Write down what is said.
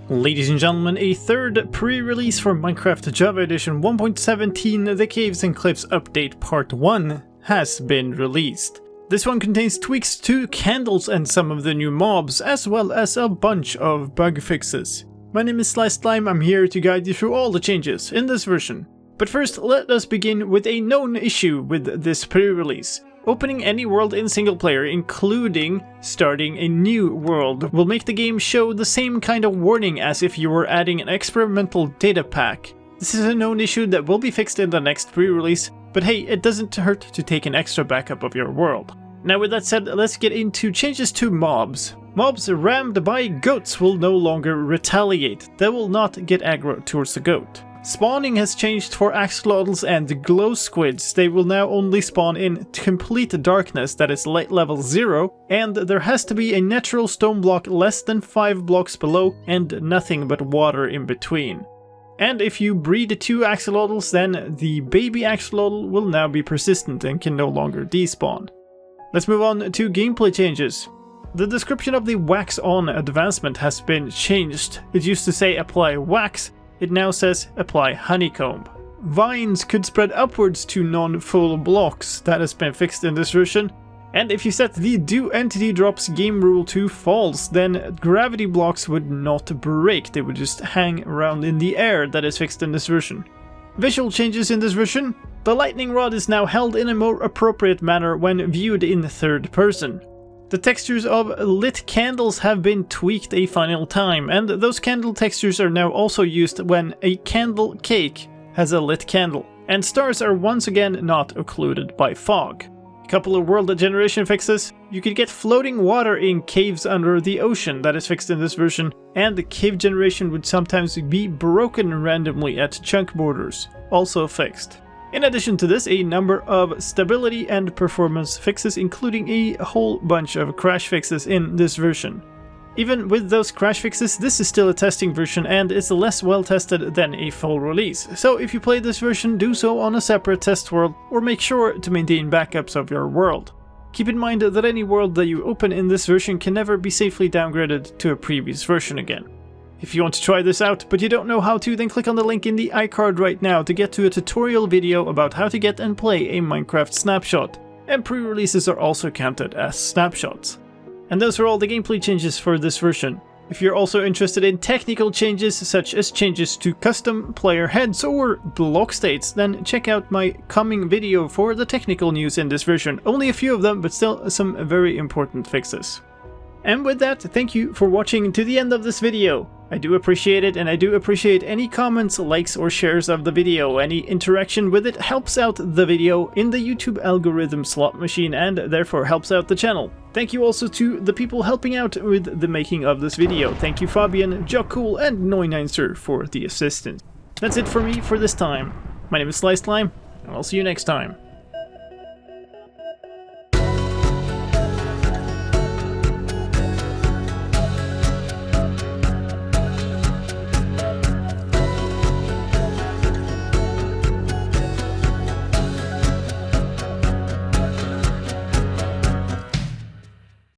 Ladies and gentlemen, a third pre-release for Minecraft Java Edition 1.17 The Caves and Cliffs Update Part 1 has been released. This one contains tweaks to candles and some of the new mobs, as well as a bunch of bug fixes. My name is slicedlime, I'm here to guide you through all the changes in this version. But first, let us begin with a known issue with this pre-release. Opening any world in single player, including starting a new world, will make the game show the same kind of warning as if you were adding an experimental data pack. This is a known issue that will be fixed in the next pre-release, but hey, it doesn't hurt to take an extra backup of your world. Now with that said, let's get into changes to mobs. Mobs rammed by goats will no longer retaliate. They will not get aggro towards the goat. Spawning has changed for Axolotls and Glow Squids. They will now only spawn in complete darkness, that is light level 0, and there has to be a natural stone block less than 5 blocks below and nothing but water in between. And if you breed 2 axolotls, then the baby axolotl will now be persistent and can no longer despawn. Let's move on to gameplay changes. The description of the wax on advancement has been changed. It used to say apply wax. It now says apply honeycomb. Vines could spread upwards to non-full blocks. That has been fixed in this version. And if you set the doEntityDrops game rule to false, then gravity blocks would not break. They would just hang around in the air. That is fixed in this version. Visual changes in this version. The lightning rod is now held in a more appropriate manner when viewed in third person. The textures of lit candles have been tweaked a final time, and those candle textures are now also used when a candle cake has a lit candle, and stars are once again not occluded by fog. A couple of world generation fixes. You could get floating water in caves under the ocean, that is fixed in this version, and the cave generation would sometimes be broken randomly at chunk borders, also fixed. In addition to this, a number of stability and performance fixes, including a whole bunch of crash fixes in this version. Even with those crash fixes, this is still a testing version and is less well tested than a full release. So if you play this version, do so on a separate test world or make sure to maintain backups of your world. Keep in mind that any world that you open in this version can never be safely downgraded to a previous version again. If you want to try this out, but you don't know how to, then click on the link in the iCard right now to get to a tutorial video about how to get and play a Minecraft snapshot. And pre-releases are also counted as snapshots. And those are all the gameplay changes for this version. If you're also interested in technical changes, such as changes to custom player heads or block states, then check out my coming video for the technical news in this version. Only a few of them, but still some very important fixes. And with that, thank you for watching to the end of this video. I do appreciate it, and I do appreciate any comments, likes or shares of the video. Any interaction with it helps out the video in the YouTube algorithm slot machine and therefore helps out the channel. Thank you also to the people helping out with the making of this video. Thank you Fabian, Jockcool and Noineinser for the assistance. That's it for me for this time. My name is slicedlime, and I'll see you next time.